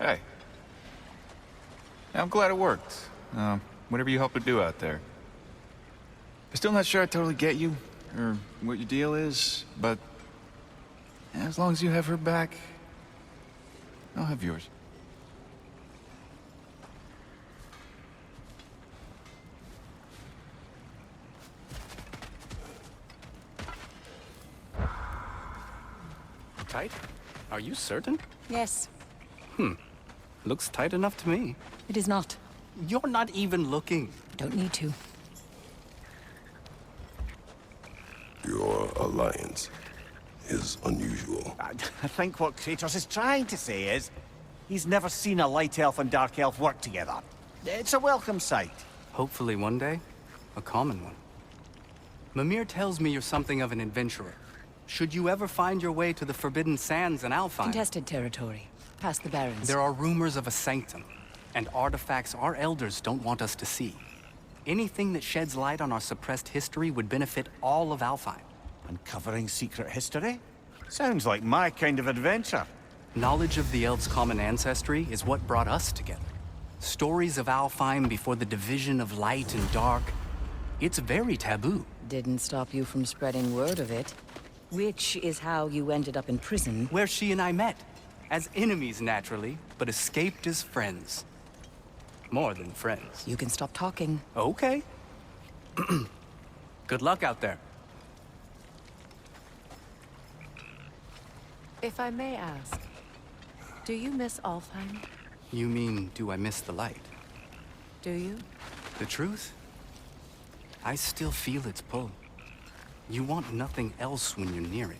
Hey. I'm glad it worked. Whatever you helped her do out there. I'm still not sure I totally get you, or what your deal is, but as long as you have her back, I'll have yours. Tight? Are you certain? Yes, Looks tight enough to me. it is not. You're not even looking. Don't need to. Your alliance is unusual. I think what Kratos is trying to say is, he's never seen a light elf and dark elf work together. It's a welcome sight. Hopefully one day, a common one. Mimir tells me you're something of an adventurer. Should you ever find your way to the Forbidden Sands in Alfheim, Contested territory. Past the Barrens. there are rumors of a sanctum, and artifacts our elders don't want us to see. Anything that sheds light on our suppressed history would benefit all of Alfheim. Uncovering secret history? Sounds like my kind of adventure. Knowledge of the elves' common ancestry is what brought us together. Stories of Alfheim before the division of light and dark. It's very taboo. Didn't stop you from spreading word of it. Which is how you ended up in prison. Where she and I met. As enemies, naturally, but escaped as friends. More than friends. You can stop talking. Okay. Good luck out there. If I may ask, do you miss Alfheim? You mean, do I miss the light? Do you? The truth? I still feel its pull. You want nothing else when you're near it.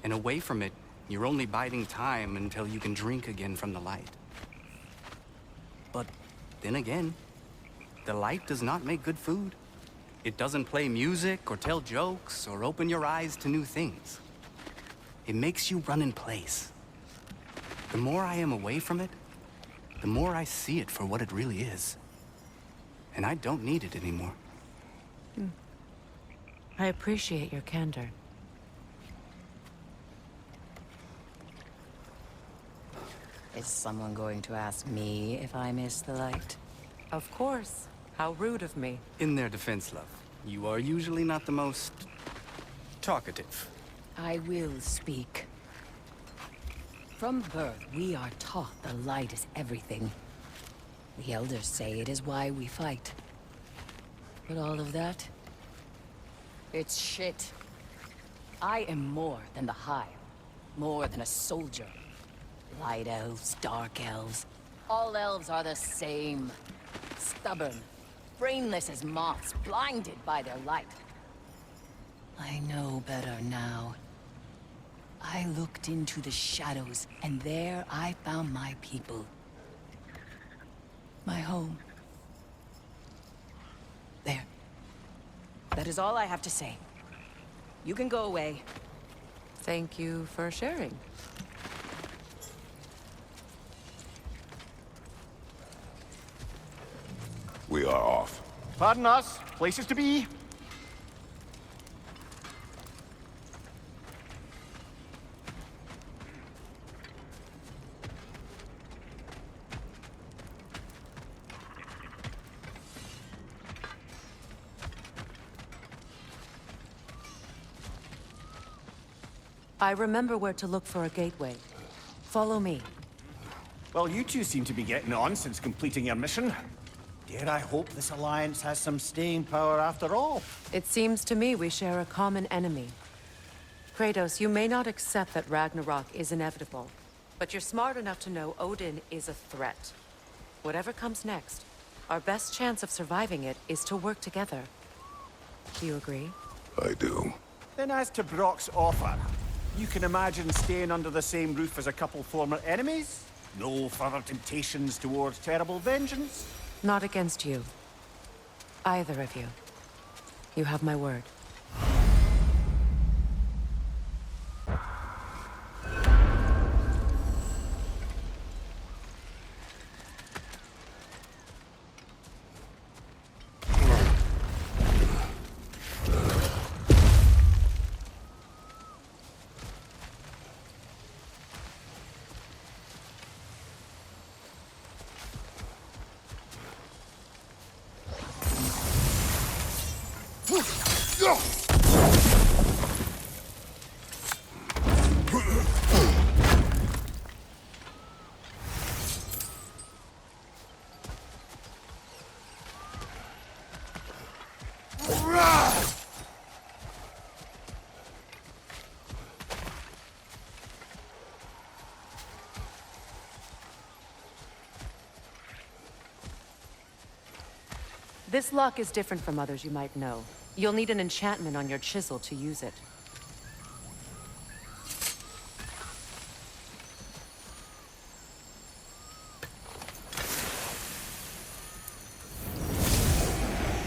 And away from it, you're only biding time until you can drink again from the light. But then again, the light does not make good food. It doesn't play music or tell jokes or open your eyes to new things. It makes you run in place. The more I am away from it, the more I see it for what it really is. And I don't need it anymore. I appreciate your candor. Is someone going to ask me if I miss the light? Of course. How rude of me. In their defense, love, you are usually not the most talkative. I will speak. From birth, we are taught the light is everything. The elders say it is why we fight. But all of that? It's shit. I am more than the Hive. More than a soldier. Light elves, dark elves. All elves are the same. Stubborn. Brainless as moths, blinded by their light. I know better now. I looked into the shadows, and there I found my people. My home. There. That is all I have to say. You can go away. Thank you for sharing. We are off. Pardon us, places to be. I remember where to look for a gateway. Follow me. Well, you two seem to be getting on since completing your mission. Dare I hope this alliance has some staying power after all? It seems to me we share a common enemy. Kratos, you may not accept that Ragnarok is inevitable, but you're smart enough to know Odin is a threat. Whatever comes next, our best chance of surviving it is to work together. Do you agree? I do. Then as to Brock's offer, you can imagine staying under the same roof as a couple former enemies? No further temptations towards terrible vengeance? Not against you. Either of you. You have my word. This lock is different from others you might know. You'll need an enchantment on your chisel to use it.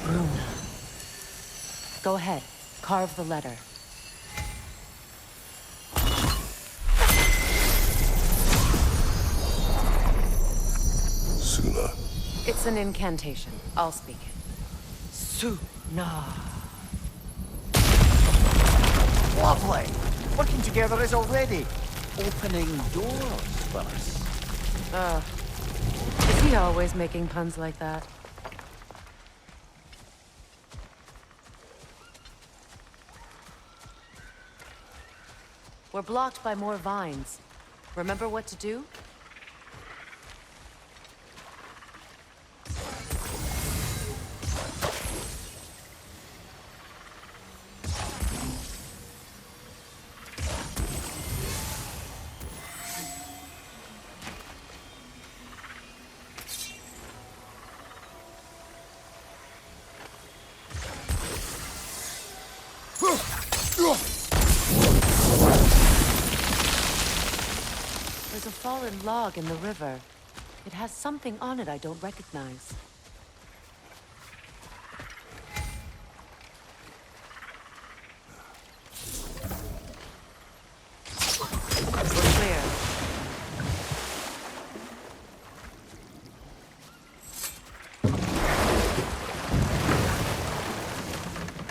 Runa. Go ahead. Carve the letter. Suna. It's an incantation. I'll speak it. Suna. Lovely! Working together is already opening doors for us. Is he always making puns like that? We're blocked by more vines. Remember what to do? There's a fallen log in the river. It has something on it I don't recognize. We're clear.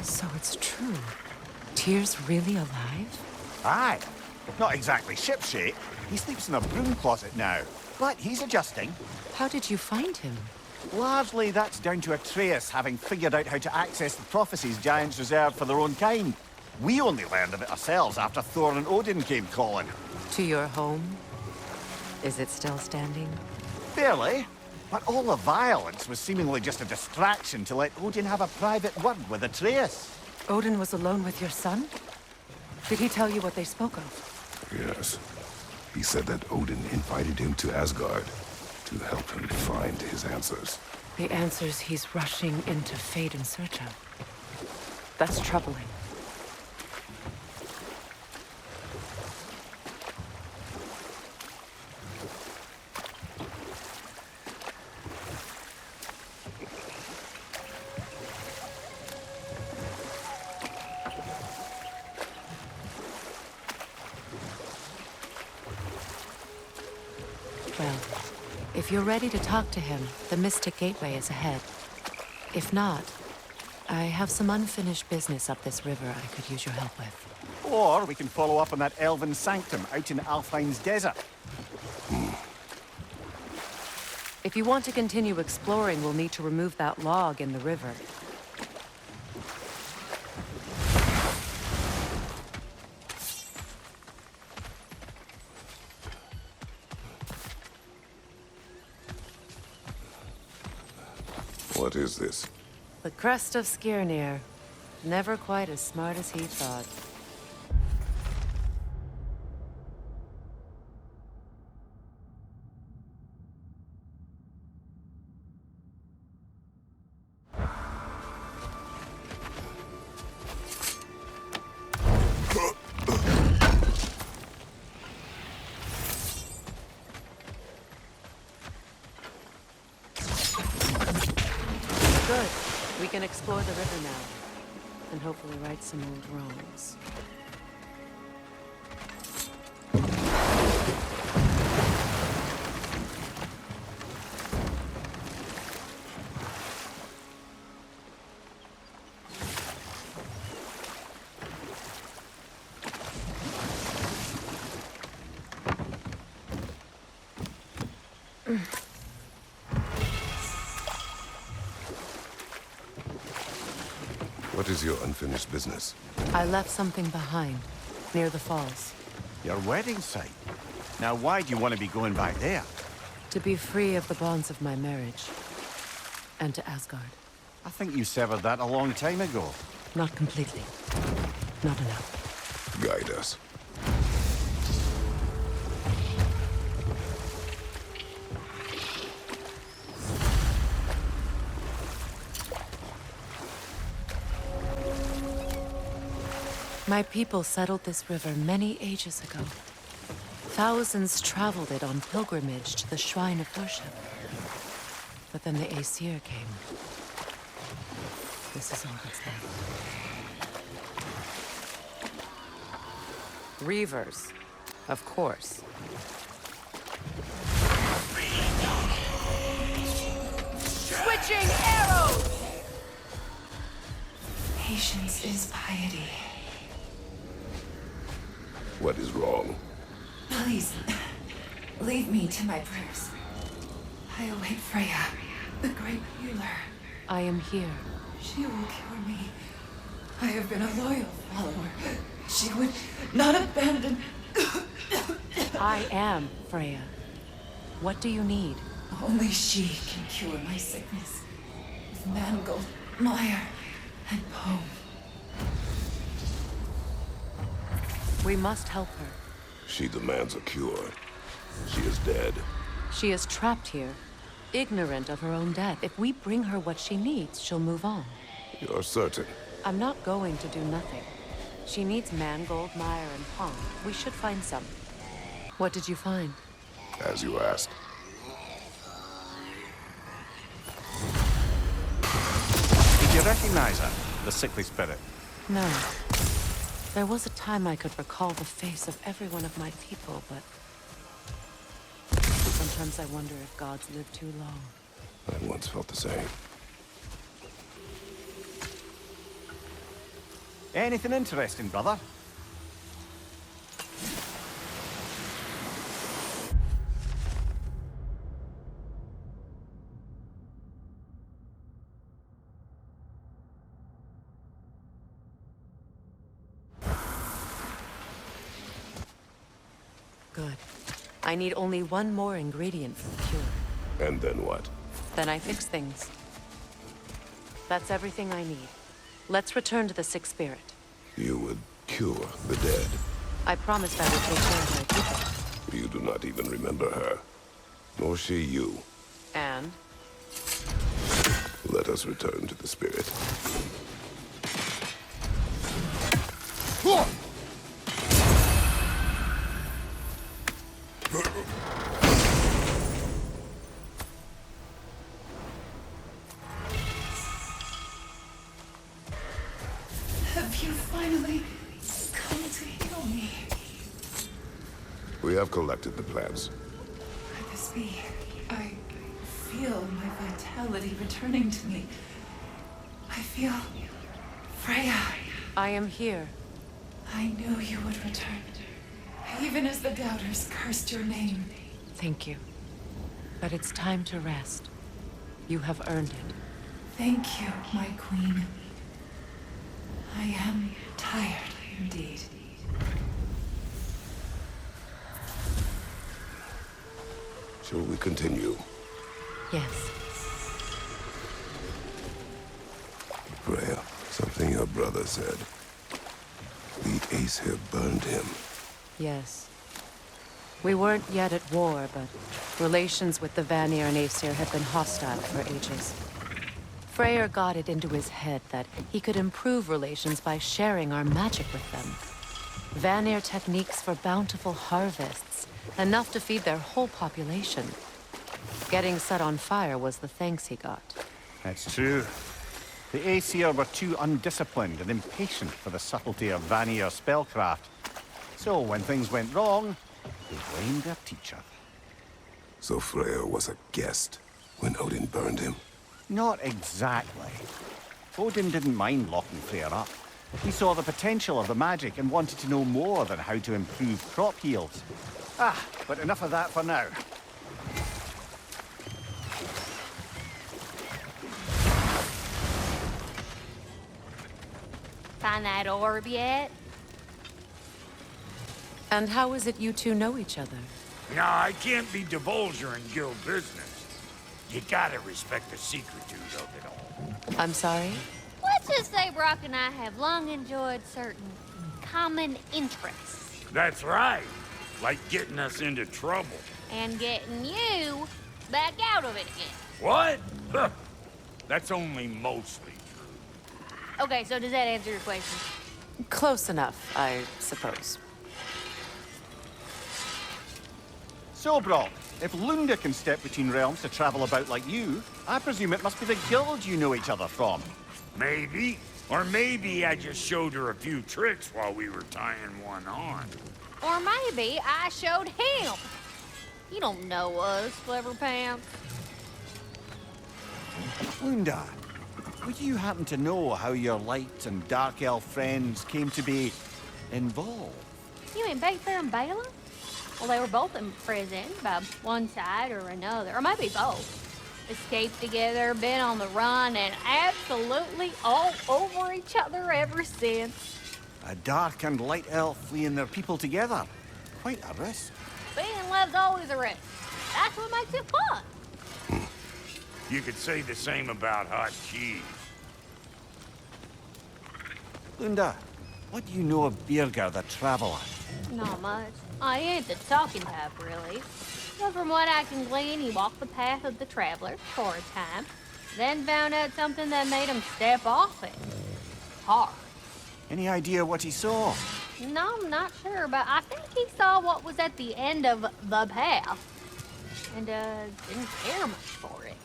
So it's true. Tyr's really alive? Aye. Not exactly shipshape. He sleeps in a broom closet now. But he's adjusting. How did you find him? Largely that's down to Atreus having figured out how to access the prophecies giants reserved for their own kind. We only learned of it ourselves after Thor and Odin came calling. To your home? Is it still standing? Barely. But all the violence was seemingly just a distraction to let Odin have a private word with Atreus. Odin was alone with your son? Did he tell you what they spoke of? Yes. He said that Odin invited him to Asgard to help him find his answers. The answers he's rushing into fate in search of. That's troubling. Well, if you're ready to talk to him, the Mystic Gateway is ahead. If not, I have some unfinished business up this river I could use your help with. Or we can follow up on that elven sanctum out in Alfheim's desert. If you want to continue exploring, we'll need to remove that log in the river. What is this? The crest of Skirnir. Never quite as smart as he thought. Good. We can explore the river now. And hopefully right some old wrongs. What is your unfinished business? I left something behind, near the falls. Your wedding site. Now, why do you want to be going back there? To be free of the bonds of my marriage. And to Asgard. I think you severed that a long time ago. Not completely. Not enough. Guide us. My people settled this river many ages ago. Thousands traveled it on pilgrimage to the shrine of worship. But then the Aesir came. This is all that's left. Reavers, of course. Switching arrows! Patience is piety. What is wrong? Please, leave me to my prayers. I await Freya, the great healer. I am here. She will cure me. I have been a loyal follower. She would not abandon... I am Freya. What do you need? Only she can cure my sickness. With mangold, mire, and poem. We must help her. She demands a cure. She is dead. She is trapped here, ignorant of her own death. If we bring her what she needs, she'll move on. You're certain? I'm not going to do nothing. She needs mangold, mire, and palm. We should find some. What did you find? As you asked. Did you recognize her, the sickly spirit? No. There was a time I could recall the face of every one of my people, but... sometimes I wonder if gods live too long. I once felt the same. Anything interesting, brother? Good. I need only one more ingredient for the cure. And then what? Then I fix things. That's everything I need. Let's return to the Sick Spirit. You would cure the dead. I promised I would take care of my people. You do not even remember her. Nor she you. And? Let us return to the spirit. Have you finally come to heal me? We have collected the plants. Could this be? I feel my vitality returning to me. I feel... Freya. I am here. I knew you would return. Even as the doubters cursed your name. Thank you. But it's time to rest. You have earned it. Thank you, my queen. I am tired indeed. Shall we continue? Yes. Freya, something your brother said. The Aesir burned him. Yes. We weren't yet at war, but relations with the Vanir and Aesir had been hostile for ages. Freyr got it into his head that he could improve relations by sharing our magic with them. Vanir techniques for bountiful harvests, enough to feed their whole population. Getting set on fire was the thanks he got. That's true. The Aesir were too undisciplined and impatient for the subtlety of Vanir spellcraft. So when things went wrong, they blamed their teacher. So Freya was a guest when Odin burned him. Not exactly. Odin didn't mind locking Freyr up. He saw the potential of the magic and wanted to know more than how to improve crop yields. But enough of that for now. find that orb yet? And how is it you two know each other? No, I can't be divulging guild business. You gotta respect the secretude of it all. I'm sorry? Let's just say Brock and I have long enjoyed certain common interests. That's right. Like getting us into trouble. And getting you back out of it again. What? Huh. That's only mostly true. Okay, so does that answer your question? Close enough, I suppose. So, Brock, if Lunda can step between realms to travel about like you, I presume it must be the guild you know each other from. Maybe. Or maybe I just showed her a few tricks while we were tying one on. Or maybe I showed him. You don't know us, Clever Pants. Lunda, would you happen to know how your light and dark elf friends came to be involved? You mean Bayfair and Bala? Well, they were both imprisoned by one side or another, or maybe both. Escaped together, been on the run, and absolutely all over each other ever since. A dark and light elf fleeing their people together. Quite a risk. Being in love's always a risk. That's what makes it fun. You could say the same about hot cheese. Lunda, what do you know of Birger the Traveler? Not much. I ain't the talking type, really. But from what I can glean, he walked the path of the traveler for a time, then found out something that made him step off it. Hard. Any idea what he saw? No, I'm not sure, but I think he saw what was at the end of the path. And, didn't care much for it.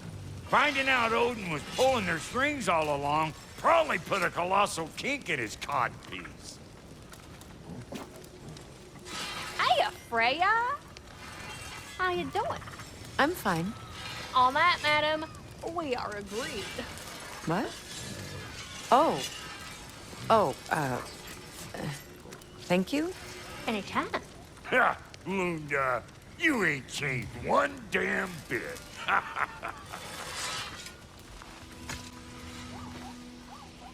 Finding out Odin was pulling their strings all along probably put a colossal kink in his codpiece. Hey, Freya! How you doing? I'm fine. On that, madam, we are agreed. What? Oh. Oh, thank you? Anytime. Ha! Lunda, you ain't changed one damn bit.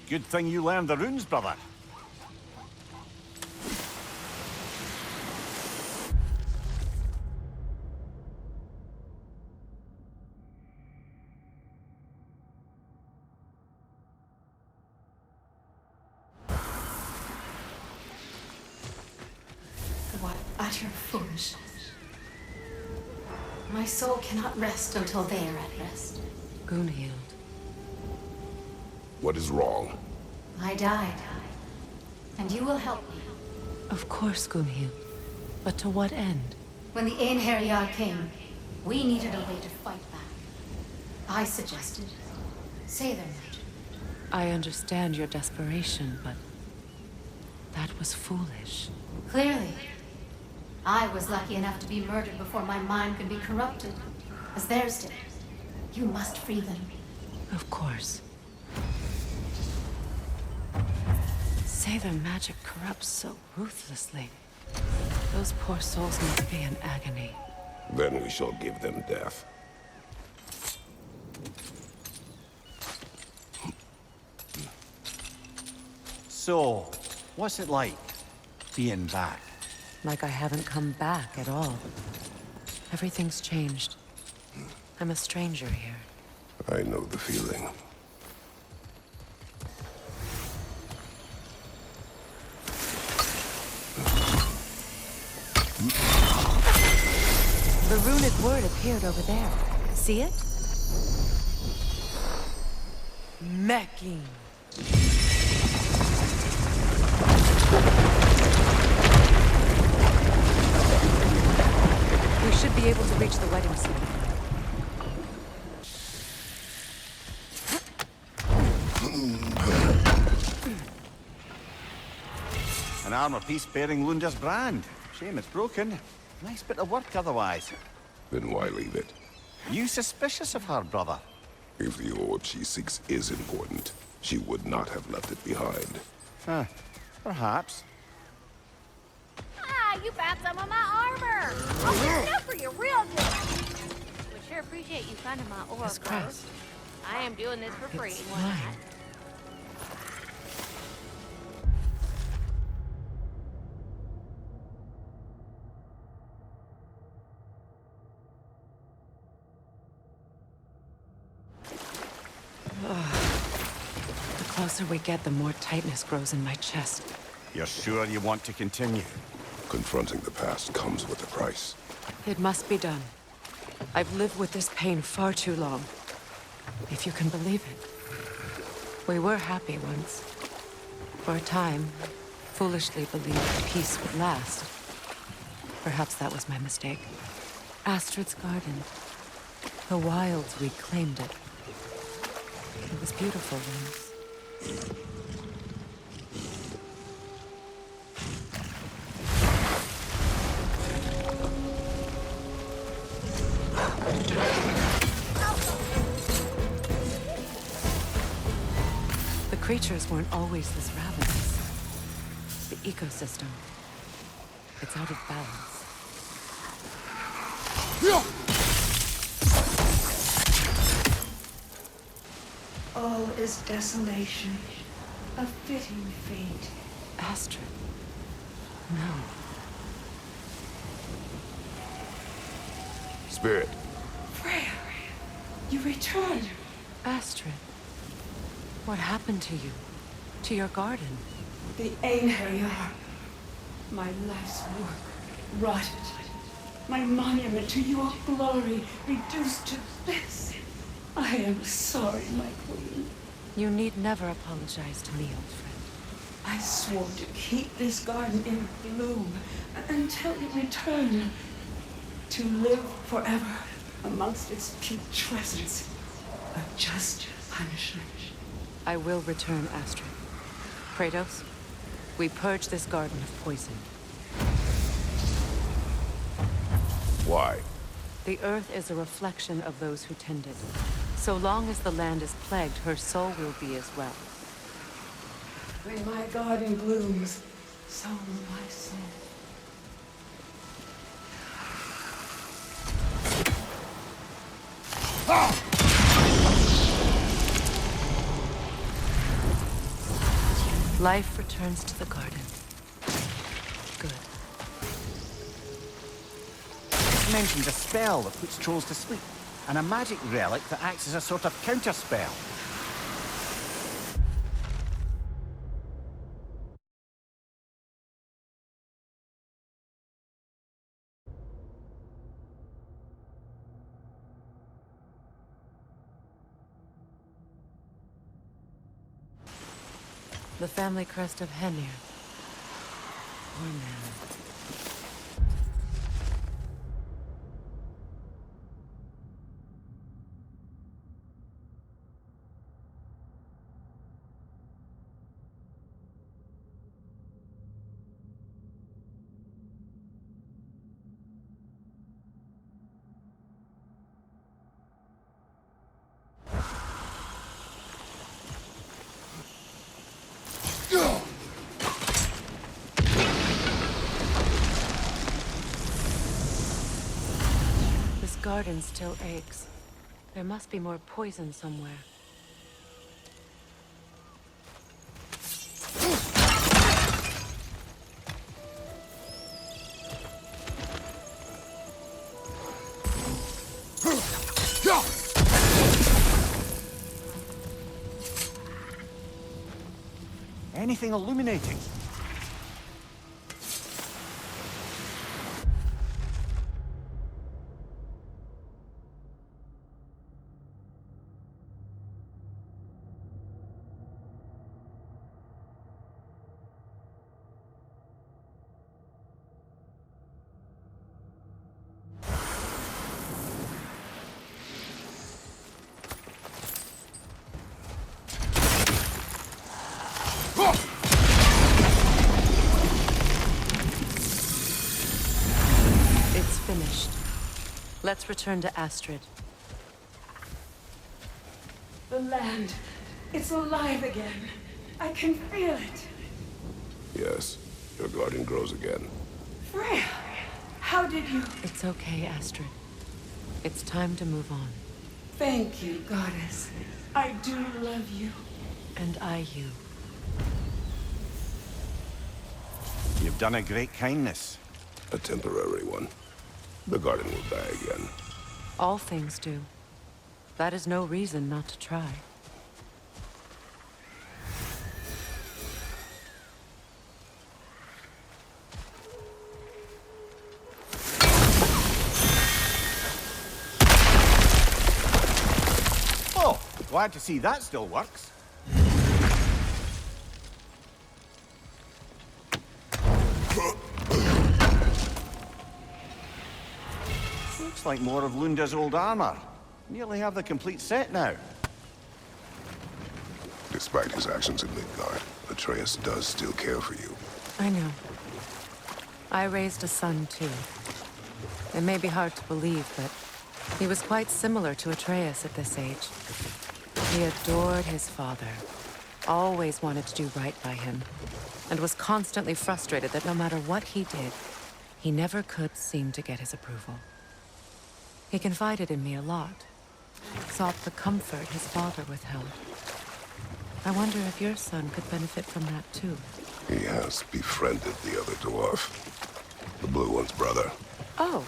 Good thing you learned the runes, brother. What utter foolishness. My soul cannot rest until they are at rest. Gunhild. What is wrong? I died. And you will help me. Of course, Gunhild. But to what end? When the Einherjar came, we needed a way to fight back. I suggested say their magic. I understand your desperation, but that was foolish. Clearly. I was lucky enough to be murdered before my mind could be corrupted, as theirs did. You must free them. Of course. Say their magic corrupts so ruthlessly. Those poor souls must be in agony. Then we shall give them death. So, what's it like, being back? Like I haven't come back at all. Everything's changed. I'm a stranger here. I know the feeling. The runic word appeared over there. See it? Mecking. We should be able to reach the wedding soon. An armor piece bearing Lunda's brand. Shame it's broken. Nice bit of work otherwise. Then why leave it? You suspicious of her, brother? If the orb she seeks is important, she would not have left it behind. Huh. Perhaps. Ah, you found some of my armor! I'll pick it up for you real good! Would sure appreciate you finding my orb, Miss bro. Cross. I am doing this for free, It's why not? mine. closer we get, the more tightness grows in my chest. You're sure you want to continue? Confronting the past comes with a price. It must be done. I've lived with this pain far too long. If you can believe it. We were happy once. For a time, foolishly believed peace would last. Perhaps that was my mistake. Astrid's garden. The wilds reclaimed it. It was beautiful once. The creatures weren't always this ravenous. The ecosystem. It's out of balance. All is desolation. A fitting fate. Astrid. No. Spirit, Freya, you returned. Astrid. What happened to you? To your garden? The Einherjar. My life's work rotted. My monument to your glory reduced to this. I am sorry, my queen. You need never apologize to me, old friend. I swore to keep this garden in bloom until you return. To live forever amongst its putrescence. A just punishment. I will return, Astrid. Kratos, we purge this garden of poison. why? The earth is a reflection of those who tend it. So long as the land is plagued, her soul will be as well. When my garden blooms, so will my soul. Life returns to the garden. Good. It mentions a spell that puts trolls to sleep, and a magic relic that acts as a sort of counterspell. The family crest of Henir. Poor man. This garden still aches. There must be more poison somewhere. Anything illuminating? It's finished. Let's return to Astrid. The land, it's alive again. I can feel it. Yes, your garden grows again. Freya, how did you... It's okay, Astrid. It's time to move on. Thank you, goddess. I do love you. And I you. You've done a great kindness. A temporary one. The garden will die again. All things do. That is no reason not to try. Glad to see that still works. Looks like more of Lunda's old armor. Nearly have the complete set now. Despite his actions in Midgard, Atreus does still care for you. I know. I raised a son, too. It may be hard to believe, but he was quite similar to Atreus at this age. He adored his father, always wanted to do right by him, and was constantly frustrated that no matter what he did, he never could seem to get his approval. He confided in me a lot, sought the comfort his father withheld. I wonder if your son could benefit from that too. He has befriended the other dwarf. The blue one's brother. Oh.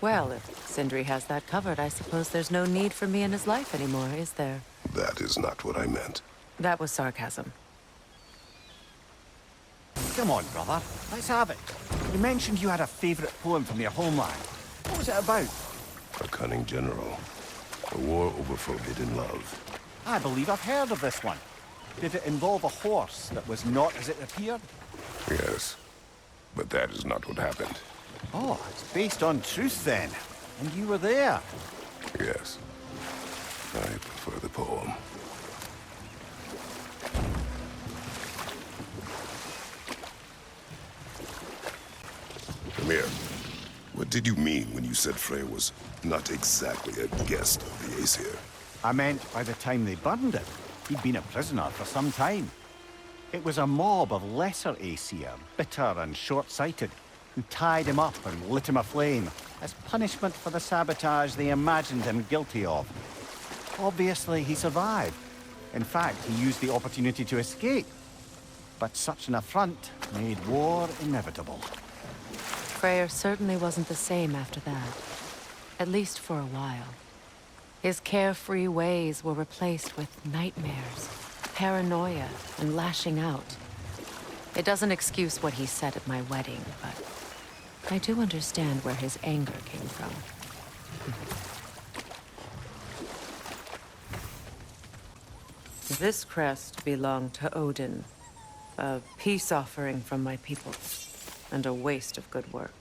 Well, if Sindri has that covered, I suppose there's no need for me in his life anymore, is there? That is not what I meant. That was sarcasm. Come on, brother. Let's have it. You mentioned you had a favorite poem from your homeland. What was it about? A cunning general. A war over forbidden love. I believe I've heard of this one. Did it involve a horse that was not as it appeared? Yes. But that is not what happened. Oh, it's based on truth then. And you were there. Yes. I prefer the poem. Come here. What did you mean when you said Freyr was not exactly a guest of the Aesir? I meant by the time they burned it, he'd been a prisoner for some time. It was a mob of lesser Aesir, bitter and short-sighted, who tied him up and lit him aflame as punishment for the sabotage they imagined him guilty of. Obviously, he survived. In fact, he used the opportunity to escape. But such an affront made war inevitable. Freyr certainly wasn't the same after that. At least for a while. His carefree ways were replaced with nightmares, paranoia, and lashing out. It doesn't excuse what he said at my wedding, but I do understand where his anger came from. This crest belonged to Odin, a peace offering from my people, and a waste of good work.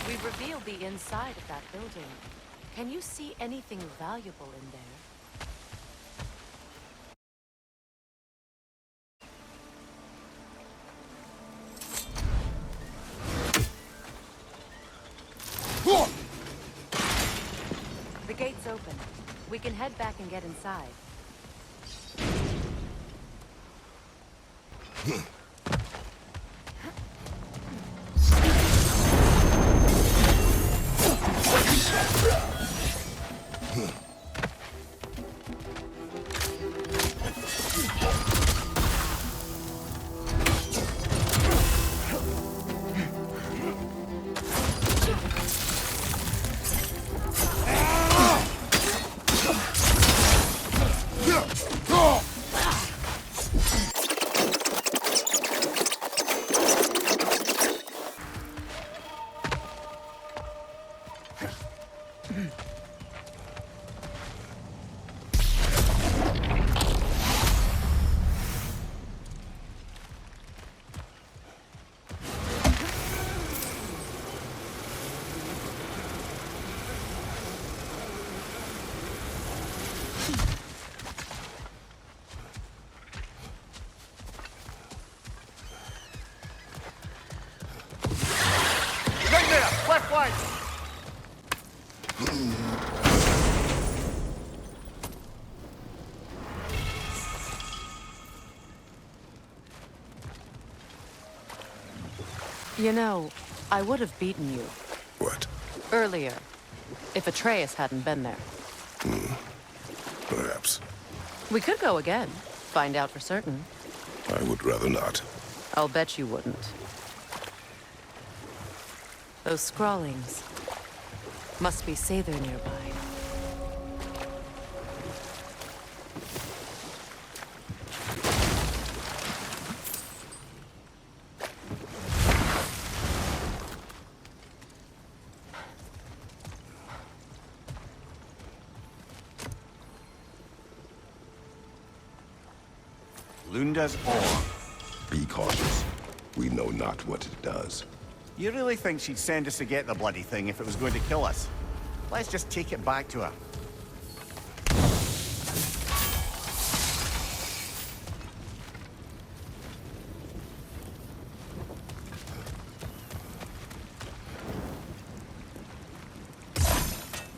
We've revealed the inside of that building. Can you see anything valuable in there? The gate's open. We can head back and get inside. Right there! Left flank! You know, I would have beaten you What? earlier if Atreus hadn't been there. Perhaps. We could go again, find out for certain. I would rather not. I'll bet you wouldn't. Those scrawlings must be Sather nearby. Lunda's ore. Be cautious. We know not what it does. You really think she'd send us to get the bloody thing if it was going to kill us? Let's just take it back to her.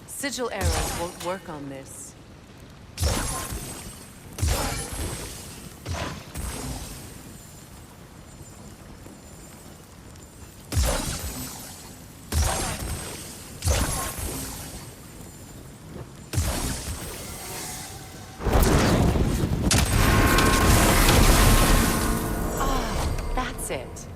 Sigil arrows won't work on this. That's it.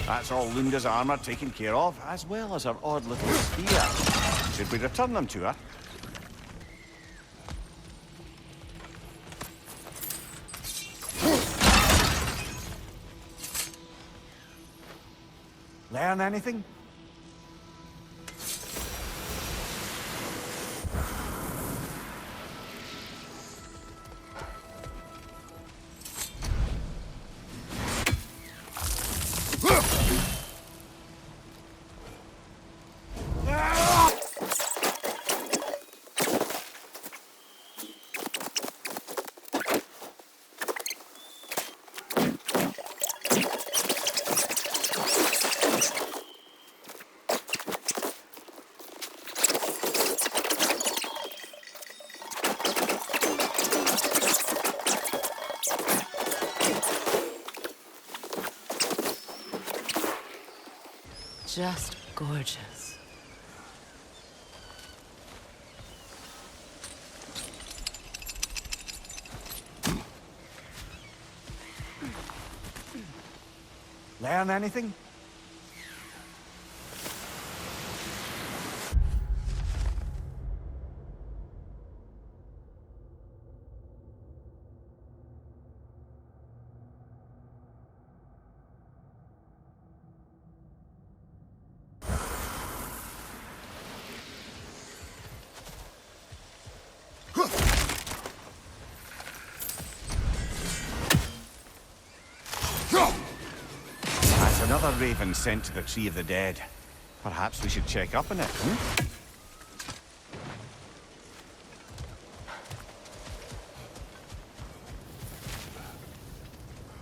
That's all Lunda's armor taken care of, as well as her odd little spear. Should we return them to her? Learn anything? Just gorgeous. Learn anything? That's another raven sent to the Tree of the Dead. Perhaps we should check up on it, hmm?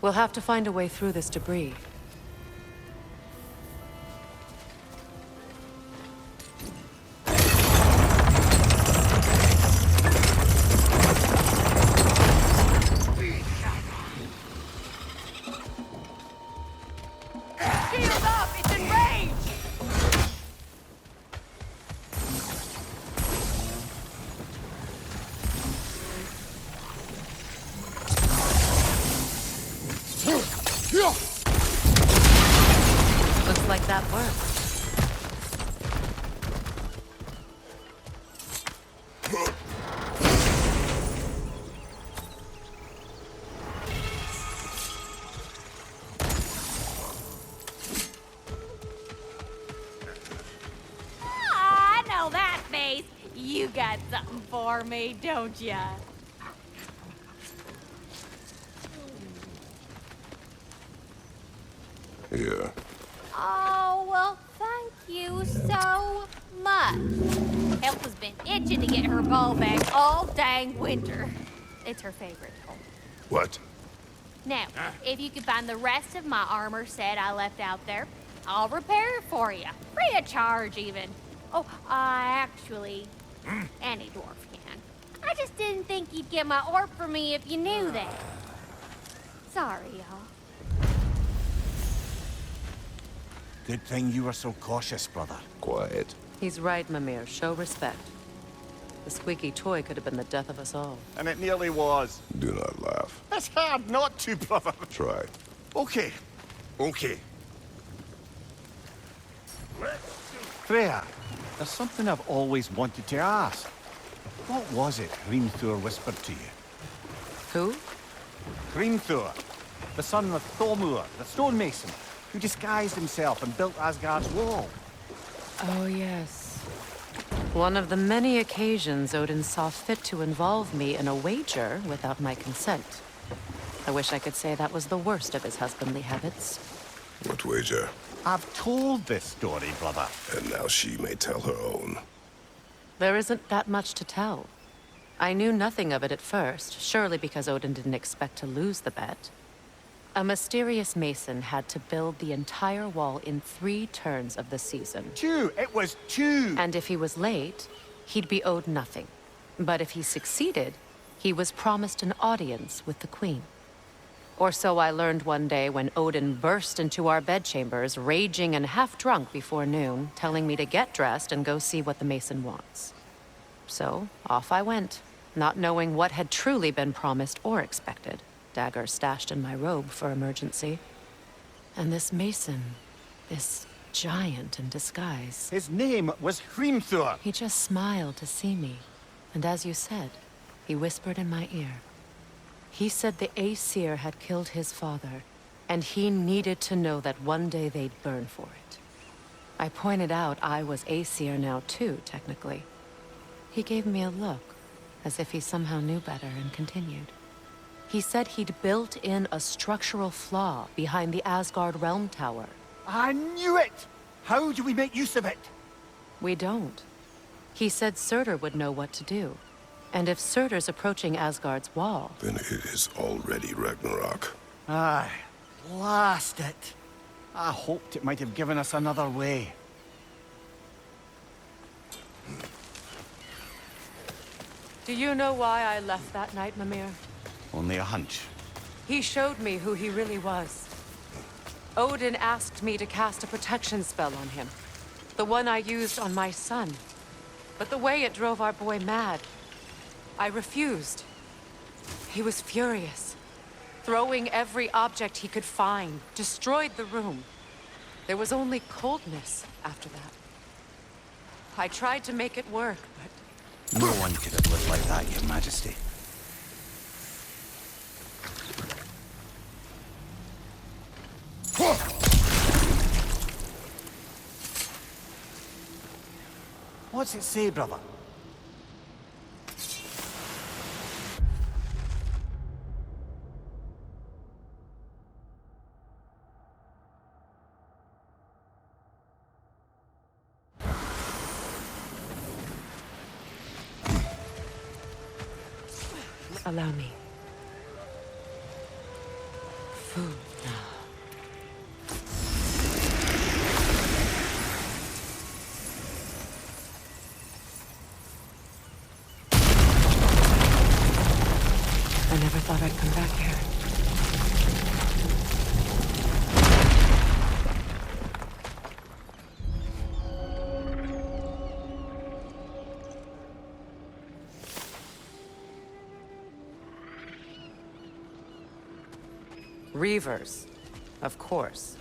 We'll have to find a way through this debris. Shield up! It's enraged! Looks like that worked. I know that face. You got something for me, don't ya? Yeah. Oh, well, thank you so much. Help has been itching to get her bow back all dang winter. It's her favorite. What? Now, if you could find the rest of my armor set I left out there, I'll repair it for you. Free of charge, even. Oh, actually, any dwarf can. I just didn't think you'd get my orb for me if you knew that. Sorry, y'all. Good thing you were so cautious, brother. Quiet. He's right, Mimir. Show respect. The squeaky toy could have been the death of us all. And it nearly was. Do not laugh. It's hard not to, brother. Try. Okay. Freya, there's something I've always wanted to ask. What was it Hrimthur whispered to you? Who? Hrimthur, the son of Thormur, the stonemason, who disguised himself and built Asgard's wall. Oh, yes. One of the many occasions Odin saw fit to involve me in a wager without my consent. I wish I could say that was the worst of his husbandly habits. What wager? I've told this story, brother. And now she may tell her own. There isn't that much to tell. I knew nothing of it at first, surely because Odin didn't expect to lose the bet. A mysterious mason had to build the entire wall in 3 turns of the season. 2! It was 2! And if he was late, he'd be owed nothing. But if he succeeded, he was promised an audience with the queen. Or so I learned one day when Odin burst into our bedchambers, raging and half-drunk before noon, telling me to get dressed and go see what the mason wants. So, off I went, not knowing what had truly been promised or expected. Dagger stashed in my robe for emergency. And this mason, this giant in disguise. His name was Hrimthur. He just smiled to see me. And as you said, he whispered in my ear. He said the Aesir had killed his father, and he needed to know that one day they'd burn for it. I pointed out I was Aesir now too, technically. He gave me a look, as if he somehow knew better, and continued. He said he'd built in a structural flaw behind the Asgard Realm Tower. I knew it! How do we make use of it? We don't. He said Surtur would know what to do. And if Surtur's approaching Asgard's wall... Then it is already Ragnarok. Aye. Blast it. I hoped it might have given us another way. Do you know why I left that night, Mimir? Only a hunch. He showed me who he really was. Odin asked me to cast a protection spell on him. The one I used on my son. But the way it drove our boy mad, I refused. He was furious, throwing every object he could find, destroyed the room. There was only coldness after that. I tried to make it work, but... No one could have lived like that, Your Majesty. What's it say, brother? Allow me. Food now. I never thought I'd come back here. Reavers. Of course.